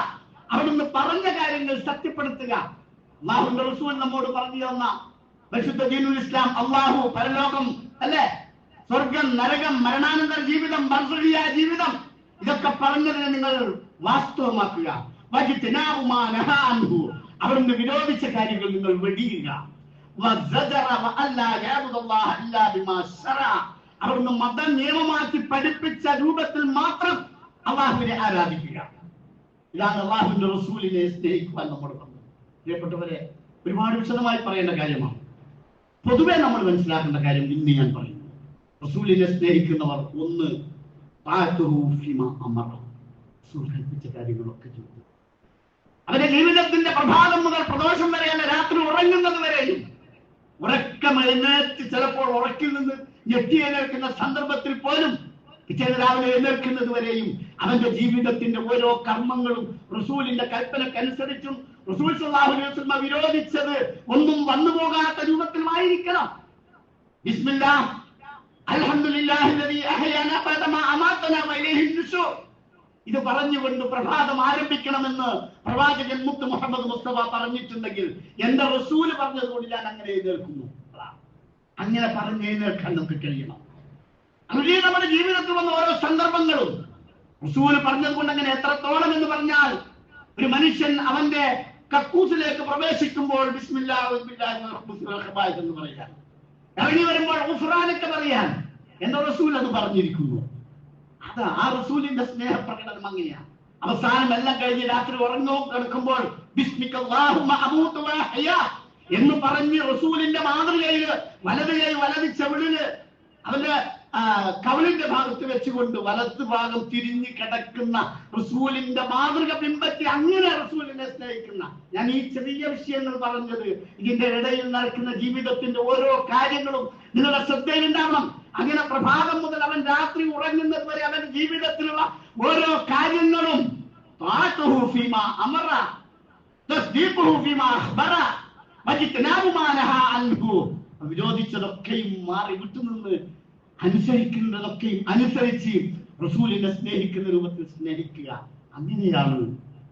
അവിടുന്ന് പറഞ്ഞ കാര്യങ്ങൾ സത്യപ്പെടുത്തുക. അല്ലാഹുവിന്റെ റസൂൽ നമ്മോട് പറഞ്ഞു തന്ന പരിശുദ്ധ ദീനുൽ ഇസ്ലാം, അല്ലാഹു, പരലോകം, അല്ലേ, സ്വർഗം, നരകം, മരണാനന്തര ജീവിതം, ബർസഖിയ ജീവിതം, ഇതൊക്കെ പറഞ്ഞതിനെ നിങ്ങൾ വാസ്തവമാക്കുക. വജ്തനാബു മാ നഹാ അൻഹു, അവിടുന്ന് വിരോധിച്ച കാര്യങ്ങൾ നിങ്ങൾ വെടിയുക. വസജറ വഅല്ലാ യഅബുദല്ലാഹ ഇല്ലാ ബിമാ ശറഅ, അവിടുന്ന് മത നിയമമാക്കി പഠിപ്പിച്ച രൂപത്തിൽ മാത്രം അല്ലാഹുവിനെ ആരാധിക്കുക. ഇതാണ് അല്ലാഹുവിന്റെ റസൂലിനെ സ്നേഹിക്കുവാൻ നമ്മൾ പറഞ്ഞത്. പ്രിയപ്പെട്ടവരെ, ഒരുപാട് വിശദമായി പറയേണ്ട കാര്യമാണ്. പൊതുവെ നമ്മൾ മനസ്സിലാക്കേണ്ട കാര്യം ഇന്ന് ഞാൻ പറയുന്നു. റസൂലിനെ സ്നേഹിക്കുന്നവർ 1, താഅതുഹു ഫീമാ അമറ, റസൂൽ കൽപ്പിച്ച കാര്യങ്ങളൊക്കെ ചെയ്തു. അവന്റെ ജീവിതത്തിന്റെ പ്രഭാതം മുതൽ പ്രദോഷം വരെയല്ല, രാത്രി ഉറങ്ങുന്നത് വരെയും, ഉറക്കമെഴുന്നേറ്റ് ചിലപ്പോൾ ഉറക്കിൽ നിന്ന് ഞെട്ടി എഴുന്നേൽക്കുന്ന സന്ദർഭത്തിൽ പോലും പിറ്റേന്ന് രാവിലെ എഴുന്നേൽക്കുന്നത് വരെയും അവന്റെ ജീവിതത്തിന്റെ ഓരോ കർമ്മങ്ങളും റസൂലിന്റെ കൽപ്പനക്കനുസരിച്ചും റസൂൽ സല്ലല്ലാഹു അലൈഹി വസല്ലം വിരോധിച്ചത് ഒന്നും വന്നു പോകാത്ത രൂപത്തിലുമായിരിക്കണം. ബിസ്മില്ലാഹ് അൽഹംദുലില്ലാഹി അൽദീ അഹ്യാനാ ബഅദ മാ അമാതനാ വഇലൈഹി നുശൂർ, ഇത് പറഞ്ഞുകൊണ്ട് പ്രഭാതം ആരംഭിക്കണമെന്ന് പ്രവാചകൻ മുത്ത് മുഹമ്മദ് മുസ്തഫ പറഞ്ഞിട്ടുണ്ടെങ്കിൽ എന്റെ റസൂല് പറഞ്ഞതുകൊണ്ട് ഞാൻ അങ്ങനെ എഴുന്നേൽക്കുന്നു. അങ്ങനെ പറഞ്ഞ് എഴുന്നേൽക്കാൻ നമുക്ക് കഴിയണം. അങ്ങനെ നമ്മുടെ ജീവിതത്തിൽ വന്ന ഓരോ സന്ദർഭങ്ങളും റസൂല് പറഞ്ഞതുകൊണ്ട് അങ്ങനെ എത്രത്തോളം എന്ന് പറഞ്ഞാൽ, ഒരു മനുഷ്യൻ അവന്റെ കക്കൂസിലേക്ക് പ്രവേശിക്കുമ്പോൾ ബിസ്മില്ലാഹി എന്ന് പറയാൻ, ഇറങ്ങി വരുമ്പോൾ ഗുഫ്രാനക പറയാൻ എന്റെ റസൂൽ അത് പറഞ്ഞിരിക്കുന്നു. അത് ആ റസൂലിന്റെ സ്നേഹപ്രകടനം അങ്ങനെയാണ്. അവസാനം എല്ലാം കഴിഞ്ഞ് രാത്രി കിടക്കുമ്പോൾ ബിസ്മിക്കല്ലാഹുമ്മ അമൂതു വഅഹ്യാ എന്ന് പറഞ്ഞ് റസൂലിന്റെ മാതൃകയിൽ വലത് കൈ വലത് ചെവിളില് അവന്റെ കവിളിന്റെ ഭാഗത്ത് വെച്ചുകൊണ്ട് വലത്ത് ഭാഗം തിരിഞ്ഞ് കിടക്കുന്ന റസൂലിന്റെ മാതൃക പിൻപറ്റി അങ്ങനെ റസൂലിനെ സ്നേഹിക്കുന്ന, ഞാൻ ഈ ചെറിയ വിഷയങ്ങൾ പറഞ്ഞത് ഇതിന്റെ ഇടയിൽ നടക്കുന്ന ജീവിതത്തിന്റെ ഓരോ കാര്യങ്ങളും നിങ്ങളുടെ ശ്രദ്ധയിലുണ്ടാവണം. അങ്ങനെ പ്രഭാതം മുതൽ അവൻ രാത്രി ഉറങ്ങുന്നത് വരെ അവന്റെ ജീവിതത്തിലുള്ള ഓരോ കാര്യങ്ങളും താഅതുഹു ഫീമാ അമറ തസ്ദീഖുഹു ഫീമാ അഖ്ബറ വജ്തനാബു മാ നഹാ അൻഹു, വിരോധിച്ചതൊക്കെയും മാറി വിട്ടുനിന്ന് അനുസരിക്കുന്നതൊക്കെയും അനുസരിച്ച് റസൂലിനെ സ്നേഹിക്കുന്ന രൂപത്തിൽ സ്നേഹിക്കുക. അങ്ങനെയാണ്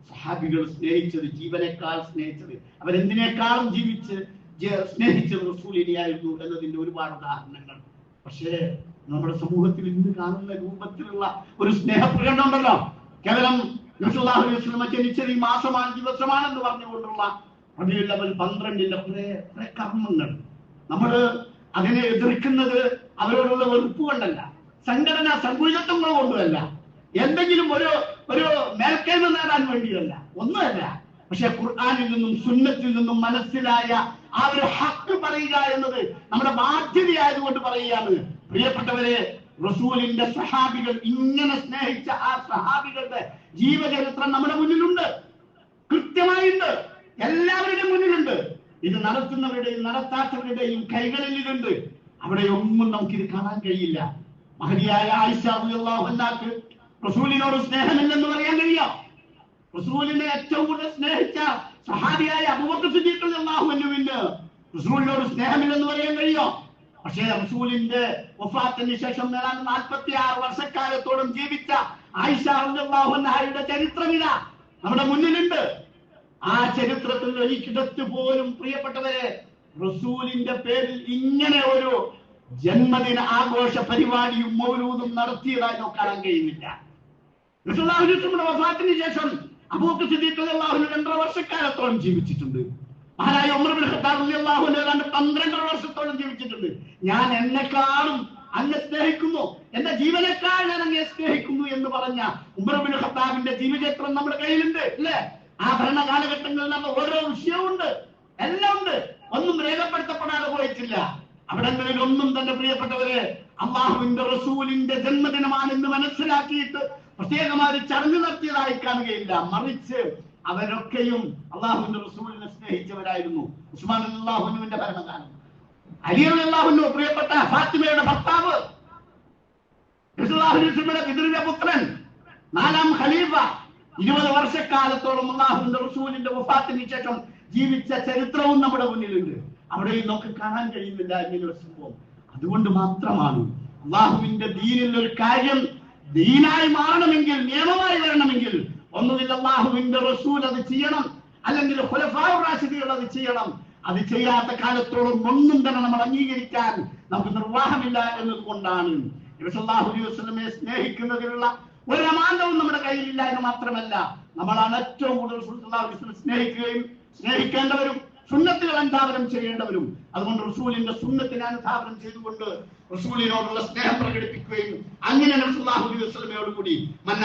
സഹാബികൾ സ്നേഹിച്ചത്, ജീവനേക്കാൾ സ്നേഹിച്ചത്. അവരെന്തിനേക്കാളും സ്നേഹിച്ചത് റസൂലിനെയായിരുന്നു എന്നതിന്റെ ഒരുപാട് ഉദാഹരണങ്ങൾ. പക്ഷേ നമ്മുടെ സമൂഹത്തിൽ ഇന്ന് കാണുന്ന രൂപത്തിലുള്ള ഒരു സ്നേഹപ്രകടനം ഉണ്ടല്ലോ, കേവലം നബി സല്ലല്ലാഹു അലൈഹി വസല്ലം ജനിച്ചത് ഈ മാസമാണ്, ദിവസമാണെന്ന് പറഞ്ഞുകൊണ്ടുള്ള റബീഉൽ അവ്വൽ 12 കുറെ കർമ്മങ്ങൾ. നമ്മൾ അതിനെ എതിർക്കുന്നത് അവരോടുള്ള വെറുപ്പ് കൊണ്ടല്ല, സംഘടനാ സങ്കുചിതത്വങ്ങൾ കൊണ്ടുമല്ല, എന്തെങ്കിലും ഒരു മേൽക്കൈമ നേടാൻ വേണ്ടിയല്ല, ഒന്നുമല്ല. പക്ഷെ ഖുർആനിൽ നിന്നും സുന്നത്തിൽ നിന്നും മനസ്സിലായ ആ ഒരു ഹക്ക് പറയുക എന്നത് നമ്മുടെ ബാധ്യതയായതുകൊണ്ട് പറയുകയാണ്. പ്രിയപ്പെട്ടവരെ, റസൂലിന്റെ സഹാബികൾ ഇങ്ങനെ സ്നേഹിച്ച ആ സഹാബികളുടെ ജീവചരിത്രം നമ്മുടെ മുന്നിലുണ്ട്, കൃത്യമായുണ്ട്, എല്ലാവരുടെയും മുന്നിലുണ്ട്. ഇത് നടത്തുന്നവരുടെയും നടത്താത്തവരുടെയും കൈകളിൽ ഇതുണ്ട്. അവിടെയൊന്നും നമുക്കിത് കാണാൻ കഴിയില്ല. മഹദിയായ ആയിഷ റളിയല്ലാഹു അൻഹാക്ക് റസൂലിനോട് സ്നേഹമില്ലെന്ന് പറയാൻ കഴിയോ? റസൂലിനെ ഏറ്റവും കൂടുതൽ സ്നേഹിച്ച സഹാബിയായ അബൂബക്കർ സിദ്ദീഖ് റളിയല്ലാഹു അൻഹുവിന് റസൂലിനോട് സ്നേഹമില്ലെന്ന് പറയാൻ കഴിയോ? പക്ഷേ റസൂലിന്റെ വഫാത്തിന് ശേഷം 46 വർഷക്കാലത്തോളം ജീവിച്ച ആയിഷ റളിയല്ലാഹു അൻഹയുടെ ചരിത്രം ഇതാ നമ്മുടെ മുന്നിലുണ്ട്. ആ ചരിത്രത്തിൽ ഒരിക്കടത്ത് പോലും പ്രിയപ്പെട്ടവരെ റസൂലിന്റെ പേരിൽ ഇങ്ങനെ ഒരു ജന്മദിന ആഘോഷ പരിപാടിയും മൗലൂദും നടത്തിയതായി നമുക്ക് കാണാൻ കഴിയുന്നില്ല. റസൂലുള്ളാഹി സ്വല്ലല്ലാഹു അലൈഹി വസല്ലമയുടെ ശേഷം അബൂബക്കർ സിദ്ദീഖ് റളിയല്ലാഹു അൻഹു 2 വർഷക്കാലത്തോളം ജീവിച്ചിട്ടുണ്ട്. മഹാനായ ഉമർ ഇബ്നു ഖത്താബ് റളിയല്ലാഹു അൻഹു 12 വർഷത്തോളം ജീവിച്ചിട്ടുണ്ട്. ഞാൻ എന്നെക്കാളും അങ്ങ് സ്നേഹിക്കുന്നു, എന്റെ ജീവനേക്കാൾ ഞാൻ അങ്ങേ സ്നേഹിക്കുന്നു എന്ന് പറഞ്ഞ ഉമർ ഇബ്നു ഖത്താബിന്റെ ജീവചരിത്രം നമ്മുടെ കയ്യിലുണ്ട്, അല്ലേ? ആ ഭരണ കാലഘട്ടങ്ങളിൽ നമ്മൾ ഓരോ വിഷയമുണ്ട്, എല്ലാം ഉണ്ട്, ഒന്നും രേഖപ്പെടുത്തപ്പെടാതെ പോയിട്ടില്ല. അവിടങ്ങളിൽ ഒന്നും തന്നെ പ്രിയപ്പെട്ടവരെ അള്ളാഹുവിന്റെ റസൂലിന്റെ ജന്മദിനമാണെന്ന് മനസ്സിലാക്കിയിട്ട് പ്രത്യേകമായി ചടങ്ങ് നടത്തിയതായി കാണുകയില്ല. മറിച്ച് അവരൊക്കെയും അള്ളാഹുവിന്റെ റസൂലിനെ സ്നേഹിച്ചവരായിരുന്നു. ഉസ്മാൻ റളിയല്ലാഹുവിന്റെ ഭരണകാലം, അലി റളിയല്ലാഹു പ്രിയപ്പെട്ട ഫാത്തിമയുടെ ഭർത്താവ്, പിതൃവ്യ പുത്രൻ, 4ാം ഖലീഫ, 20 വർഷക്കാലത്തോളം അള്ളാഹുവിന്റെ റസൂലിന്റെ വഫാത്തിന് ശേഷം ജീവിച്ച ചരിത്രവും നമ്മുടെ മുന്നിലുണ്ട്. അവിടെയും നമുക്ക് കാണാൻ കഴിയുന്നില്ല ഇങ്ങനെയൊരു സംഭവം. അതുകൊണ്ട് മാത്രമാണ് അള്ളാഹുവിന്റെ ദീനിൽ ഒരു കാര്യം ദീനായി മാറണമെങ്കിൽ, നിയമമായി വരണമെങ്കിൽ, ഒന്നുകിൽ അള്ളാഹുവിന്റെ റസൂൽ അത് ചെയ്യണം, അല്ലെങ്കിൽ ഖുലഫാഉ റാഷിദീൻ അത് ചെയ്യണം. അത് ചെയ്യാത്ത കാലത്തോളം ഒന്നും തന്നെ നമ്മൾ അംഗീകരിക്കാൻ നമുക്ക് നിർവാഹമില്ല എന്നതുകൊണ്ടാണ് നബി സല്ലല്ലാഹു അലൈഹി വസല്ലമയെ സ്നേഹിക്കുന്നതിനുള്ള ഒരു അമാന്തവും നമ്മുടെ കയ്യിലില്ല എന്ന് മാത്രമല്ല, നമ്മളാണ് ഏറ്റവും കൂടുതൽ സല്ലല്ലാഹു അലൈഹി വസല്ലം സ്നേഹിക്കുകയും സ്നേഹിക്കേണ്ടവരും സുന്നത്തുകൾ അനുധാവനം ചെയ്യേണ്ടവരും. അതുകൊണ്ട് റസൂലിന്റെ സുന്നത്തിനെ അനുധാവനം ചെയ്തുകൊണ്ട് റസൂലിനോടുള്ള സ്നേഹം പ്രകടിപ്പിക്കുകയും അങ്ങനെ നബി സല്ലല്ലാഹു അലൈഹി വസല്ലമയോട് കൂടി മൻ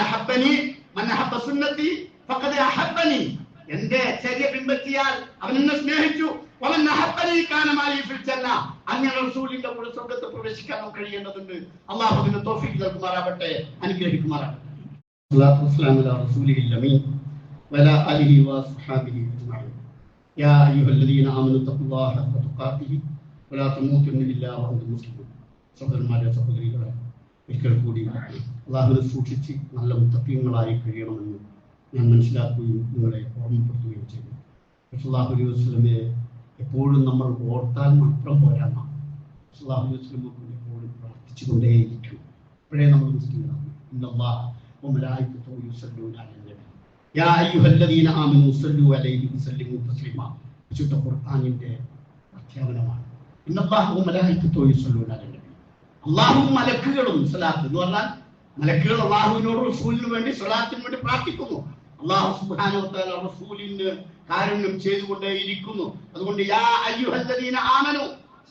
അഹബ്ബ സുന്നത്തി ഫഖദ് അഹബ്ബനി, എന്റെ ചര്യ പിൻപറ്റിയാൽ അവൻ എന്നെ സ്നേഹിച്ചു, വമൻ അഹബ്ബനി കാന മാലി ഫിൽ ജന്ന, അങ്ങനെ റസൂലിന്റെ കൂടെ സ്വർഗ്ഗത്തിൽ പ്രവേശിക്കാൻ നമുക്ക് കഴിയേണ്ടതുണ്ട്. അല്ലാഹു അതിന് തൗഫീഖ് നൽകുമാറാവട്ടെ, അനുഗ്രഹിക്കുമാറാവട്ടെ. സ്വല്ലല്ലാഹു വസ്സലാമു അലാ റസൂലിഹിൽ അമീൻ വഅലാ ആലിഹി വസ്ഹബിഹി അജ്മഈൻ. യാ അയ്യുഹല്ലദീന ആമനൂ തഖുല്ലാഹ ഹഖ്ക തുഖാതിഹി വലാ തമൂതുന്ന ഇല്ലാ വഅൻതും മുസ്ലിമൂൻ. സഹോദരന്മാരെ, സഹോദരികളെ, ഒരിക്കൽ കൂടി അല്ലാഹുവിനെ സൂക്ഷിച്ച് നല്ല മുത്തഖീങ്ങളായി കഴിയണമെന്ന് ഞാൻ മനസ്സിലാക്കുകയും നിങ്ങളെ ഓർമ്മപ്പെടുത്തുകയും ചെയ്തു. സല്ലല്ലാഹു അലൈഹി വസല്ലമയെ എപ്പോഴും നമ്മൾ ഓർത്താൽ മാത്രം പോരാന്നാണ്. സല്ലല്ലാഹു അലൈഹി വസല്ലമയെ എപ്പോഴും പ്രാർത്ഥിച്ചുകൊണ്ടേയിരിക്കണം. അപ്പോഴേ നമ്മൾ മുസ്ലിങ്ങളാണ്. ഇന്നല്ലാഹ വമലായികതുഹു യുസല്ലൂന അലൻ നബി യാ അയ്യുഹല്ലദീന ആമനൂ സല്ലു അലൈഹി വസല്ലിമു തസ്ലീമാ. വിശുദ്ധ ഖുർആനിന്റെ പ്രഖ്യാപനമാണ്. ഇന്നല്ലാഹ വമലായികതുഹു യുസല്ലൂന അലൻ നബി. അല്ലാഹുവും മലക്കുകളും, സ്വലാത്ത് എന്ന് പറഞ്ഞാൽ മലക്കുകൾ അല്ലാഹുവിനോട് റസൂലിന് വേണ്ടി സ്വലാത്തിന് വേണ്ടി പ്രാർത്ഥിക്കുന്നു. അല്ലാഹു സുബ്ഹാനഹു വ തആല റസൂലിന് കാരുണ്യം ചെയ്തുകൊണ്ടേയിരിക്കുന്നു. അതുകൊണ്ട് യാ അയ്യുഹല്ലദീന ആമനൂ,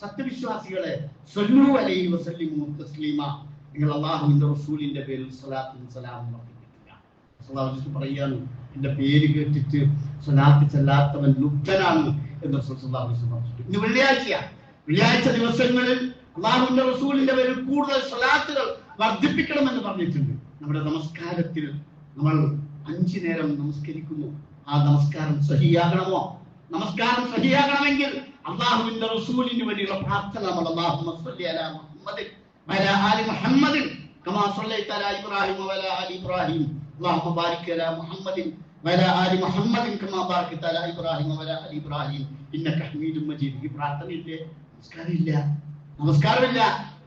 സത്യവിശ്വാസികളെ, സല്ലു അലൈഹി വസല്ലിമു തസ്ലീമാ, നിങ്ങൾ അല്ലാഹുവിന്റെ റസൂലിന്റെ പേരിൽ സ്വലാത്തും സലാമും വർദ്ധിപ്പിക്കുക. സല്ലല്ലാഹു അലൈഹി വസല്ലം പറയാണ്, എന്റെ പേര് കേട്ടിട്ട് സ്വലാത്ത് ചെല്ലാത്തവൻ ലുബ്ധനാണ് എന്ന് സല്ലല്ലാഹു അലൈഹി വസല്ലം പറഞ്ഞു. ഇന്ന് വെള്ളിയാഴ്ച ദിവസങ്ങളിൽ അല്ലാഹുവിന്റെ റസൂലിന്റെ പേരിൽ കൂടുതൽ സ്വലാത്തുകൾ വർദ്ധിപ്പിക്കണമെന്ന് പറഞ്ഞിട്ടുണ്ട്. നമ്മുടെ നമസ്കാരത്തിൽ നമ്മൾ 5 നേരം നമസ്കരിക്കുന്നു. ആ നമസ്കാരം സഹിയാകണമോ? നമസ്കാരം സഹിയാകണമെങ്കിൽ അല്ലാഹുവിന്റെ റസൂലിന് വേണ്ടിയുള്ള പ്രാർത്ഥന നമ്മൾ അല്ലാഹുമ്മ സ്വല്ലി അലാ മുഹമ്മദിൻ വഅലാ ആലി മുഹമ്മദിൻ കമാ സ്വല്ലൈത അലാ ഇബ്രാഹിം വഅലാ ആലി ഇബ്രാഹിം അല്ലാഹുമ്മ ബാരിക് അലാ മുഹമ്മദിൻ വഅലാ ആലി മുഹമ്മദിൻ കമാ ബാരക്ത അലാ ഇബ്രാഹിം വഅലാ ആലി ഇബ്രാഹിം ഇന്നക ഹമീദും മജീദ്. ഈ പ്രാർത്ഥനയില്ലേ? നമസ്കാരമില്ല.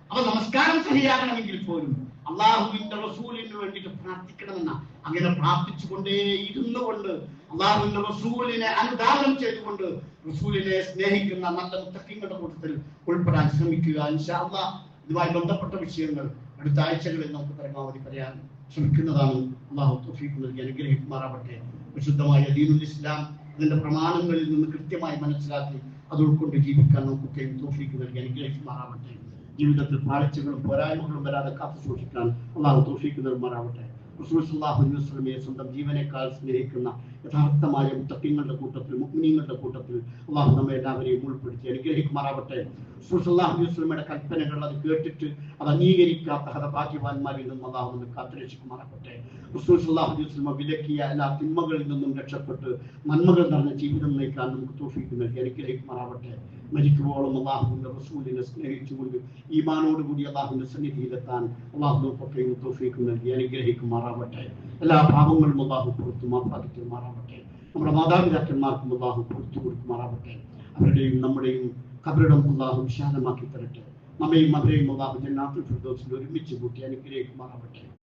അപ്പൊ നമസ്കാരം സഹിയാകണമെങ്കിൽ പോലും അള്ളാഹുവിന്റെ റസൂലിന് വേണ്ടിയിട്ട് പ്രാർത്ഥിക്കണമെന്ന, അങ്ങനെ പ്രാർത്ഥിച്ചുകൊണ്ടേ ഇരുന്നു കൊണ്ട് അള്ളാഹുവിന്റെ റസൂലിനെ അനുധാവനം ചെയ്തുകൊണ്ട് റസൂലിനെ സ്നേഹിക്കുന്ന നല്ല മുത്തഖീങ്ങളുടെ കൂട്ടത്തിൽ ഉൾപ്പെടാൻ ശ്രമിക്കുക. ഇൻഷാ അല്ലാഹ് ഇതുമായി ബന്ധപ്പെട്ട വിഷയങ്ങൾ അടുത്ത ആഴ്ചകളിൽ നമുക്ക് പരമാവധി പറയാൻ ശ്രമിക്കുന്നതാണ്. അള്ളാഹു തൗഫീഖ് നൽകി അനുഗ്രഹിക്കുമാറാവട്ടെ. വിശുദ്ധമായ ദീനുൽ ഇസ്ലാം അതിന്റെ പ്രമാണങ്ങളിൽ നിന്ന് കൃത്യമായി മനസ്സിലാക്കി അത് ഉൾക്കൊണ്ട് ജീവിക്കാൻ നമുക്കൊക്കെ തൗഫീഖ് നൽകി അനുഗ്രഹിക്കുമാറാവട്ടെ. ജീവിതത്തിൽ പാളിച്ചകളും പോരായ്മകളും വരാതെ കാത്തു സൂക്ഷിക്കാൻ അള്ളാഹു തൗഫീഖ് നൽകുമാറാവട്ടെ. റസൂൽ സല്ലല്ലാഹു അലൈഹി വസല്ലമയെ സ്വന്തം ജീവനേക്കാൾ സ്നേഹിക്കുന്ന യഥാർത്ഥമായ മുത്തഖീങ്ങളുടെ കൂട്ടത്തിൽ, മുഅ്മിനീങ്ങളുടെ കൂട്ടത്തിൽ അള്ളാഹു നമ്മെ എല്ലാവരെയും ഉൾപ്പെടുത്തി അനുഗ്രഹിക്കുമാറാവട്ടെ. റസൂൽ സല്ലല്ലാഹു അലൈഹി വസല്ലമയുടെ കൽപ്പനകൾ അത് കേട്ടിട്ട് അത് അംഗീകരിക്കാത്ത ഹതഭാഗ്യവാന്മാരിൽ നിന്നും അള്ളാഹു നമ്മെ കാത്തുരക്ഷിക്കുമാറാവട്ടെ. റസൂൽ സല്ലല്ലാഹു അലൈഹി വസല്ലമ വിലക്കിയ എല്ലാ തിന്മകളിൽ നിന്നും രക്ഷപ്പെട്ട് നന്മകൾ നിറഞ്ഞ ജീവിതം നയിക്കാൻ നമുക്ക് തൗഫീഖ് നൽകി അനുഗ്രഹിക്കുമാറാവട്ടെ. മരിക്കുമ്പോഴും അള്ളാഹുവിന്റെ റസൂലിനെ സ്നേഹിച്ചുകൊണ്ട് ഈമാനോടുകൂടി അള്ളാഹുവിന്റെ സന്നിധിയിലെത്താൻ അള്ളാഹു നമുക്കൊക്കെ തൗഫീഖ് നൽകി അനുഗ്രഹിക്കുമാറാവട്ടെ. എല്ലാ പാപങ്ങളും അള്ളാഹു പുറത്തു മാപ്പാക്കിമാറാവട്ടെ. നമ്മുടെ മാതാപിതാക്കന്മാർക്കും അള്ളാഹു പുറത്തു കൊടുക്കുമാറാവട്ടെ. അവരുടെയും നമ്മുടെയും ഖബറിടം അള്ളാഹു വിശാലമാക്കി തരട്ടെ. നമ്മയും അവരെയും അള്ളാഹു ജന്നാത്തുൽ ഫിർദൗസിൽ ഒരുമിച്ച് കൂട്ടി അനുഗ്രഹിക്കുമാറാവട്ടെ.